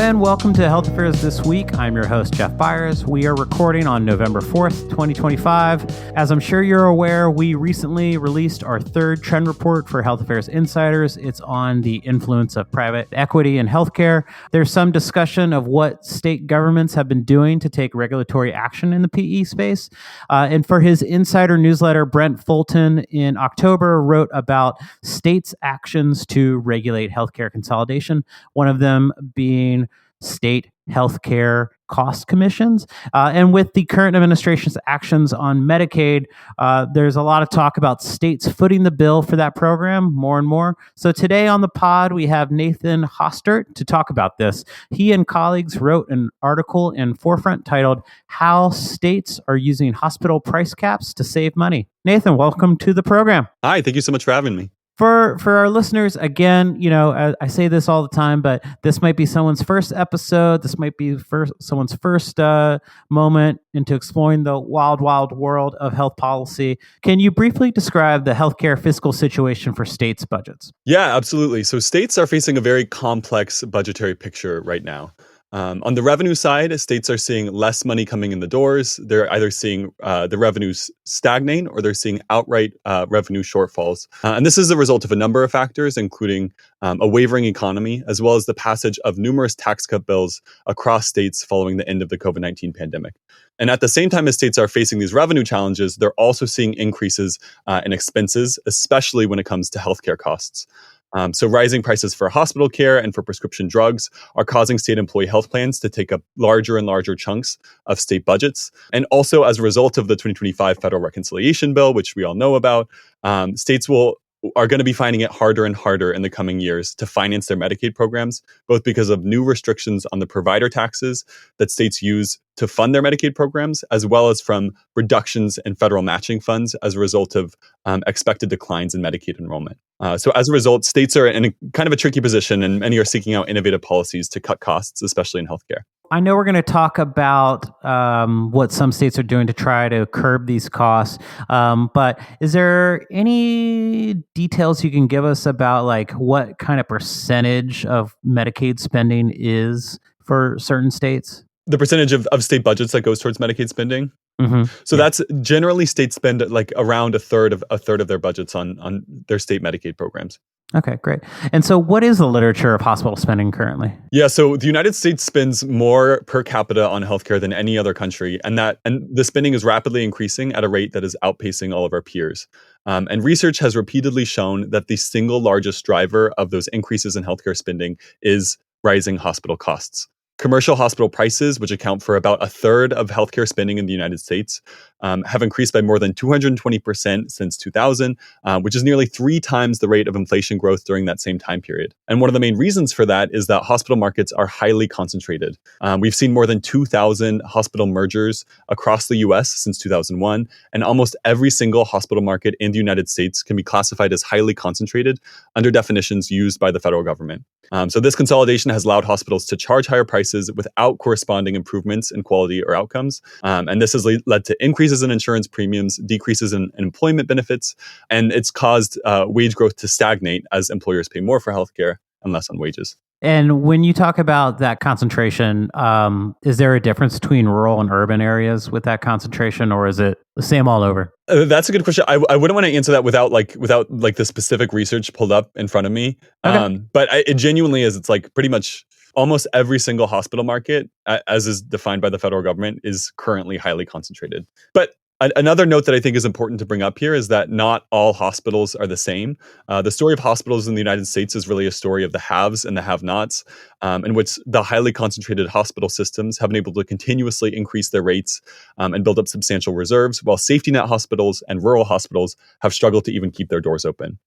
and welcome to Health Affairs This Week. I'm your host, Jeff Byers. We are recording on November 4th, 2025. As I'm sure you're aware, we recently released our third trend report for Health Affairs Insiders. It's on the influence of private equity in healthcare. There's some discussion of what state governments have been doing to take regulatory action in the PE space. And for his insider newsletter, Brent Fulton in October wrote about states' actions to regulate healthcare consolidation, one of them being state healthcare cost commissions. And with the current administration's actions on Medicaid, there's a lot of talk about states footing the bill for that program more and more. So today on the pod, we have Nathan Hostert to talk about this. He and colleagues wrote an article in Forefront titled "How States Are Using Hospital Price Caps to Save Money." Nathan, welcome to the program. Hi, thank you so much for having me. For our listeners, again, I say this all the time, but this might be someone's first episode. This might be someone's first moment into exploring the wild, wild world of health policy. Can you briefly describe the healthcare fiscal situation for states' budgets? Yeah, absolutely. So states are facing a very complex budgetary picture right now. On the revenue side, states are seeing less money coming in the doors. They're either seeing the revenues stagnate or they're seeing outright revenue shortfalls. And this is a result of a number of factors, including a wavering economy, as well as the passage of numerous tax cut bills across states following the end of the COVID-19 pandemic. And at the same time as states are facing these revenue challenges, they're also seeing increases in expenses, especially when it comes to healthcare costs. So rising prices for hospital care and for prescription drugs are causing state employee health plans to take up larger and larger chunks of state budgets. And also as a result of the 2025 federal reconciliation bill, which we all know about, states are going to be finding it harder and harder in the coming years to finance their Medicaid programs, both because of new restrictions on the provider taxes that states use to fund their Medicaid programs, as well as from reductions in federal matching funds as a result of expected declines in Medicaid enrollment. So as a result, states are in a kind of a tricky position, and many are seeking out innovative policies to cut costs, especially in healthcare. I know we're going to talk about what some states are doing to try to curb these costs, but is there any details you can give us about like what kind of percentage of Medicaid spending is for certain states? The percentage of state budgets that goes towards Medicaid spending? Mm-hmm. So that's generally states spend like around a third of their budgets on their state Medicaid programs. Okay, great. And so what is the literature of hospital spending currently? Yeah, so the United States spends more per capita on healthcare than any other country, and the spending is rapidly increasing at a rate that is outpacing all of our peers. And research has repeatedly shown that the single largest driver of those increases in healthcare spending is rising hospital costs. Commercial hospital prices, which account for about a third of healthcare spending in the United States, have increased by more than 220% since 2000, which is nearly 3 times the rate of inflation growth during that same time period. And one of the main reasons for that is that hospital markets are highly concentrated. We've seen more than 2,000 hospital mergers across the U.S. since 2001, and almost every single hospital market in the United States can be classified as highly concentrated under definitions used by the federal government. So this consolidation has allowed hospitals to charge higher prices without corresponding improvements in quality or outcomes. And this has led to increases in insurance premiums, decreases in employment benefits, and it's caused wage growth to stagnate as employers pay more for healthcare and less on wages. And when you talk about that concentration, is there a difference between rural and urban areas with that concentration, or is it the same all over? That's a good question. I wouldn't want to answer that without the specific research pulled up in front of me. Okay. But it genuinely is. It's like pretty much almost every single hospital market, as is defined by the federal government, is currently highly concentrated. But another note that I think is important to bring up here is that not all hospitals are the same. The story of hospitals in the United States is really a story of the haves and the have-nots, in which the highly concentrated hospital systems have been able to continuously increase their rates and build up substantial reserves, while safety net hospitals and rural hospitals have struggled to even keep their doors open.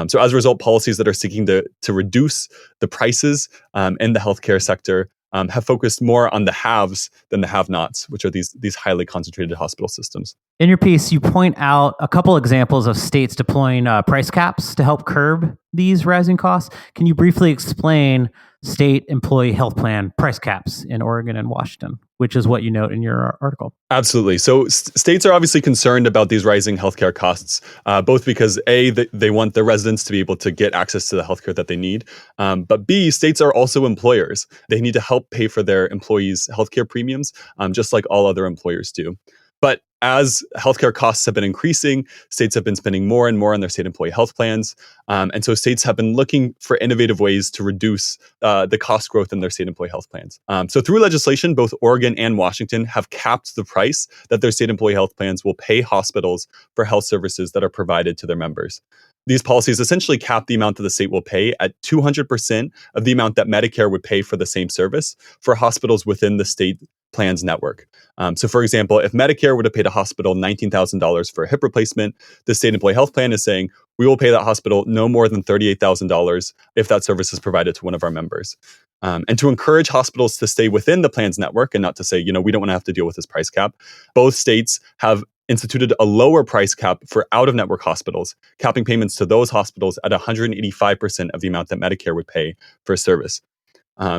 So as a result, policies that are seeking to reduce the prices in the healthcare sector have focused more on the haves than the have-nots, which are these highly concentrated hospital systems. In your piece, you point out a couple examples of states deploying price caps to help curb these rising costs. Can you briefly explain state employee health plan price caps in Oregon and Washington, which is what you note in your article. Absolutely. So states are obviously concerned about these rising healthcare costs, both because A, they want their residents to be able to get access to the healthcare that they need. But B, states are also employers. They need to help pay for their employees' healthcare premiums, just like all other employers do. But as healthcare costs have been increasing, states have been spending more and more on their state employee health plans. And so states have been looking for innovative ways to reduce the cost growth in their state employee health plans. So through legislation, both Oregon and Washington have capped the price that their state employee health plans will pay hospitals for health services that are provided to their members. These policies essentially cap the amount that the state will pay at 200% of the amount that Medicare would pay for the same service for hospitals within the state plan's network. So for example, if Medicare would have paid a hospital $19,000 for a hip replacement, the state employee health plan is saying, we will pay that hospital no more than $38,000 if that service is provided to one of our members. And to encourage hospitals to stay within the plan's network and not to say, we don't want to have to deal with this price cap, both states have instituted a lower price cap for out-of-network hospitals, capping payments to those hospitals at 185% of the amount that Medicare would pay for a service.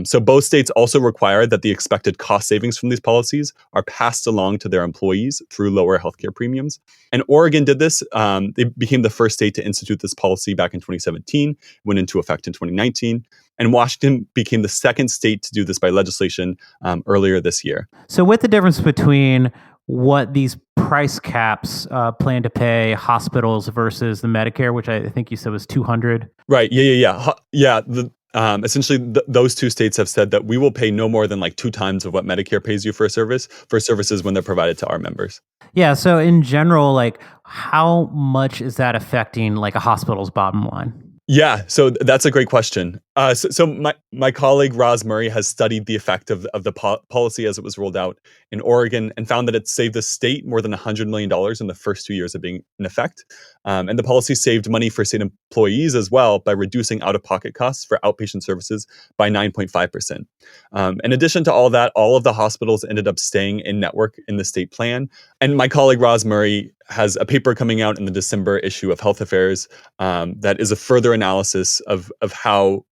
So both states also require that the expected cost savings from these policies are passed along to their employees through lower healthcare premiums. And Oregon did this. They became the first state to institute this policy back in 2017, went into effect in 2019. And Washington became the second state to do this by legislation earlier this year. So with the difference between what these price caps plan to pay hospitals versus the Medicare, which I think you said was $200. Right. Yeah. Essentially, those two states have said that we will pay no more than like 2 times of what Medicare pays you for a service for services when they're provided to our members. Yeah. So in general, like how much is that affecting like a hospital's bottom line? Yeah, so that's a great question. So my colleague Roz Murray has studied the effect of the policy as it was rolled out in Oregon and found that it saved the state more than $100 million in the first 2 years of being in effect. And the policy saved money for state employees as well by reducing out-of-pocket costs for outpatient services by 9.5%. In addition to all that, all of the hospitals ended up staying in network in the state plan. And my colleague Roz Murray has a paper coming out in the December issue of Health Affairs that is a further analysis of how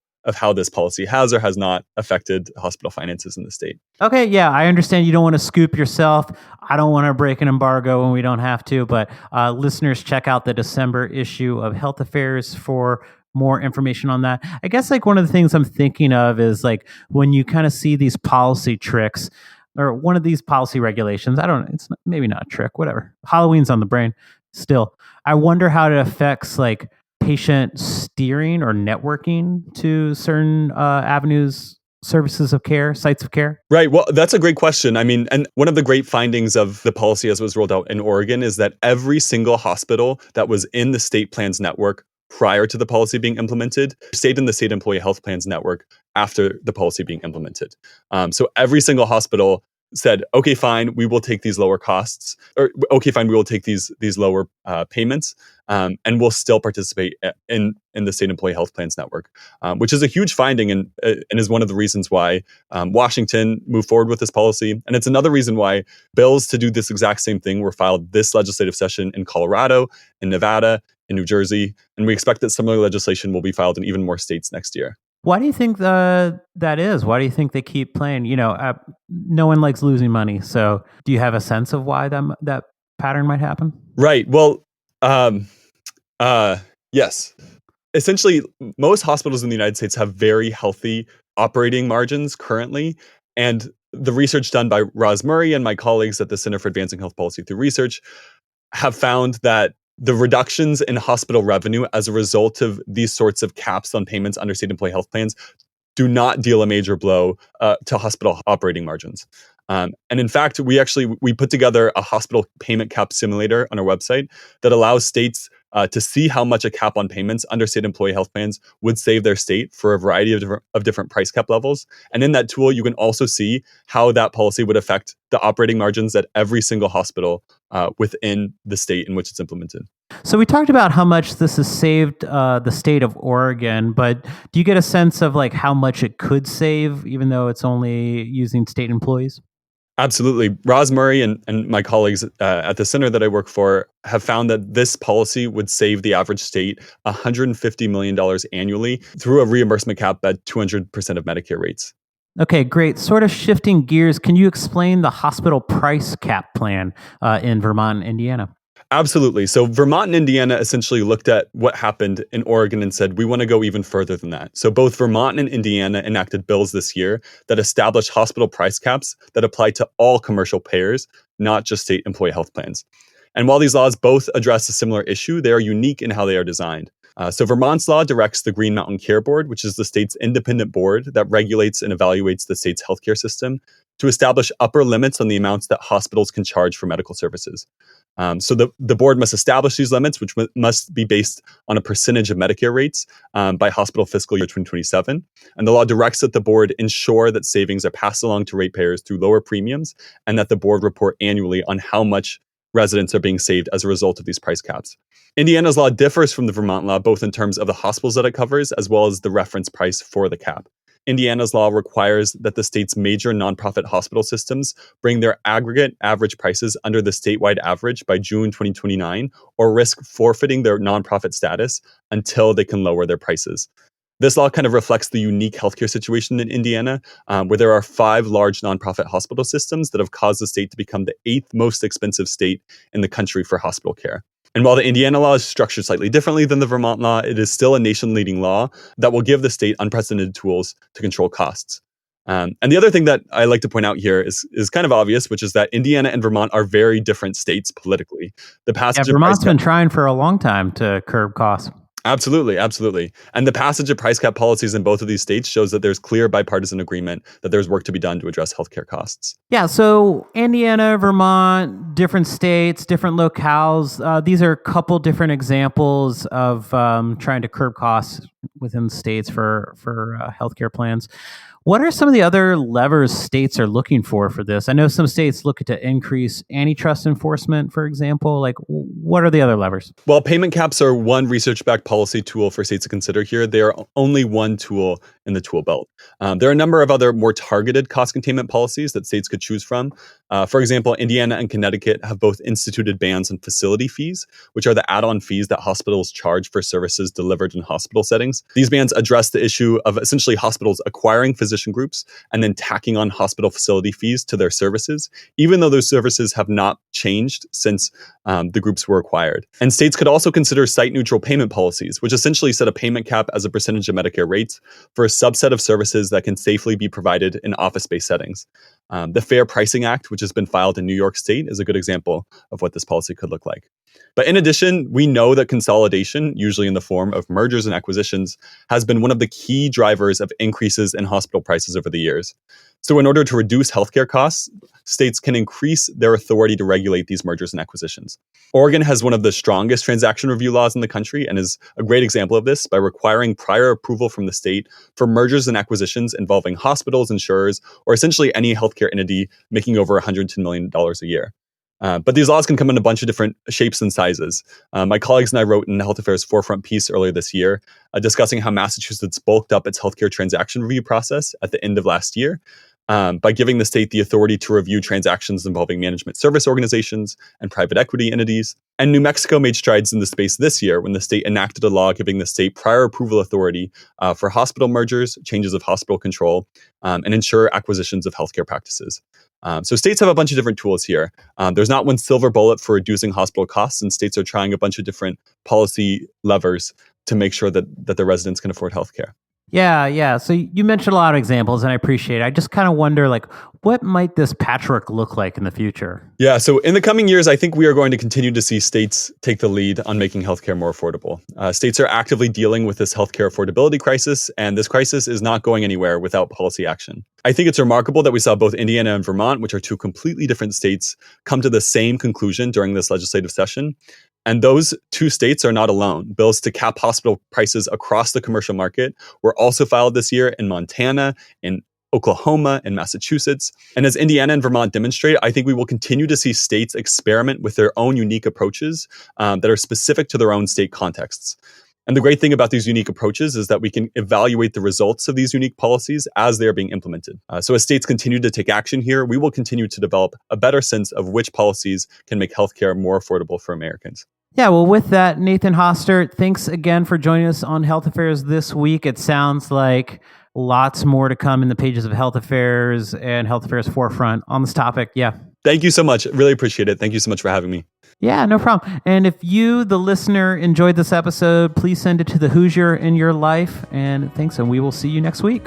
this policy has or has not affected hospital finances in the state. Okay, yeah, I understand you don't want to scoop yourself. I don't want to break an embargo when we don't have to, but listeners, check out the December issue of Health Affairs for more information on that. I guess like one of the things I'm thinking of is like when you kind of see these policy tricks or one of these policy regulations, it's maybe not a trick, whatever. Halloween's on the brain still. I wonder how it affects like patient steering or networking to certain avenues, services of care, sites of care? Right. Well, that's a great question. I mean, and one of the great findings of the policy as it was rolled out in Oregon is that every single hospital that was in the state plan's network prior to the policy being implemented stayed in the state employee health plans network after the policy being implemented. So every single hospital said, okay, fine, we will take these lower costs, or okay, fine, we will take these lower payments, and we'll still participate in the state employee health plans network, which is a huge finding and is one of the reasons why Washington moved forward with this policy. And it's another reason why bills to do this exact same thing were filed this legislative session in Colorado, in Nevada, in New Jersey, and we expect that similar legislation will be filed in even more states next year. Why do you think that is? Why do you think they keep playing? No one likes losing money. So do you have a sense of why that pattern might happen? Right. Well, yes. Essentially, most hospitals in the United States have very healthy operating margins currently. And the research done by Roz Murray and my colleagues at the Center for Advancing Health Policy through Research have found that the reductions in hospital revenue as a result of these sorts of caps on payments under state employee health plans do not deal a major blow to hospital operating margins. And in fact, we put together a hospital payment cap simulator on our website that allows states to see how much a cap on payments under state employee health plans would save their state for a variety of different price cap levels. And in that tool, you can also see how that policy would affect the operating margins at every single hospital within the state in which it's implemented. So we talked about how much this has saved the state of Oregon, but do you get a sense of like how much it could save, even though it's only using state employees? Absolutely. Roz Murray and my colleagues at the center that I work for have found that this policy would save the average state $150 million annually through a reimbursement cap at 200% of Medicare rates. Okay, great. Sort of shifting gears, can you explain the hospital price cap plan in Vermont and Indiana? Absolutely. So Vermont and Indiana essentially looked at what happened in Oregon and said, we want to go even further than that. So both Vermont and Indiana enacted bills this year that established hospital price caps that apply to all commercial payers, not just state employee health plans. And while these laws both address a similar issue, they are unique in how they are designed. So Vermont's law directs the Green Mountain Care Board, which is the state's independent board that regulates and evaluates the state's healthcare system, to establish upper limits on the amounts that hospitals can charge for medical services. So the board must establish these limits, which must be based on a percentage of Medicare rates by hospital fiscal year 2027. And the law directs that the board ensure that savings are passed along to ratepayers through lower premiums, and that the board report annually on how much residents are being saved as a result of these price caps. Indiana's law differs from the Vermont law, both in terms of the hospitals that it covers, as well as the reference price for the cap. Indiana's law requires that the state's major nonprofit hospital systems bring their aggregate average prices under the statewide average by June 2029, or risk forfeiting their nonprofit status until they can lower their prices. This law kind of reflects the unique healthcare situation in Indiana, where there are 5 large nonprofit hospital systems that have caused the state to become the 8th most expensive state in the country for hospital care. And while the Indiana law is structured slightly differently than the Vermont law, it is still a nation-leading law that will give the state unprecedented tools to control costs. And the other thing that I like to point out here is kind of obvious, which is that Indiana and Vermont are very different states politically. The passage of Vermont's been trying for a long time to curb costs. Absolutely, absolutely. And the passage of price cap policies in both of these states shows that there's clear bipartisan agreement that there's work to be done to address healthcare costs. Yeah, so Indiana, Vermont, different states, different locales. These are a couple different examples of trying to curb costs within states for healthcare plans. What are some of the other levers states are looking for this? I know some states look to increase antitrust enforcement, for example. Like, what are the other levers? Well, payment caps are one research-backed policy tool for states to consider here. They are only one tool in the tool belt. There are a number of other more targeted cost containment policies that states could choose from. For example, Indiana and Connecticut have both instituted bans on facility fees, which are the add-on fees that hospitals charge for services delivered in hospital settings. These bans address the issue of essentially hospitals acquiring physician groups and then tacking on hospital facility fees to their services, even though those services have not changed since the groups were acquired. And states could also consider site-neutral payment policies, which essentially set a payment cap as a percentage of Medicare rates for a subset of services that can safely be provided in office-based settings. The Fair Pricing Act, which has been filed in New York State, is a good example of what this policy could look like. But in addition, we know that consolidation, usually in the form of mergers and acquisitions, has been one of the key drivers of increases in hospital prices over the years. So in order to reduce healthcare costs, states can increase their authority to regulate these mergers and acquisitions. Oregon has one of the strongest transaction review laws in the country and is a great example of this by requiring prior approval from the state for mergers and acquisitions involving hospitals, insurers, or essentially any healthcare entity making over $110 million a year. But these laws can come in a bunch of different shapes and sizes. My colleagues and I wrote in the Health Affairs Forefront piece earlier this year discussing how Massachusetts bulked up its healthcare transaction review process at the end of last year by giving the state the authority to review transactions involving management service organizations and private equity entities. And New Mexico made strides in the space this year when the state enacted a law giving the state prior approval authority for hospital mergers, changes of hospital control, and ensure acquisitions of healthcare practices. So states have a bunch of different tools here. There's not one silver bullet for reducing hospital costs, and states are trying a bunch of different policy levers to make sure that the residents can afford healthcare. Yeah. So you mentioned a lot of examples, and I appreciate it. I just kind of wonder, what might this patchwork look like in the future? Yeah, so in the coming years, I think we are going to continue to see states take the lead on making healthcare more affordable. States are actively dealing with this healthcare affordability crisis, and this crisis is not going anywhere without policy action. I think it's remarkable that we saw both Indiana and Vermont, which are two completely different states, come to the same conclusion during this legislative session. And those two states are not alone. Bills to cap hospital prices across the commercial market were also filed this year in Montana, in Oklahoma, and Massachusetts. And as Indiana and Vermont demonstrate, I think we will continue to see states experiment with their own unique approaches that are specific to their own state contexts. And the great thing about these unique approaches is that we can evaluate the results of these unique policies as they're being implemented. So as states continue to take action here, we will continue to develop a better sense of which policies can make healthcare more affordable for Americans. Yeah, well, with that, Nathan Hostert, thanks again for joining us on Health Affairs this week. It sounds like lots more to come in the pages of Health Affairs and Health Affairs Forefront on this topic. Yeah. Thank you so much. Really appreciate it. Thank you so much for having me. Yeah, no problem. And if you, the listener, enjoyed this episode, please send it to the Hoosier in your life. And thanks, and we will see you next week.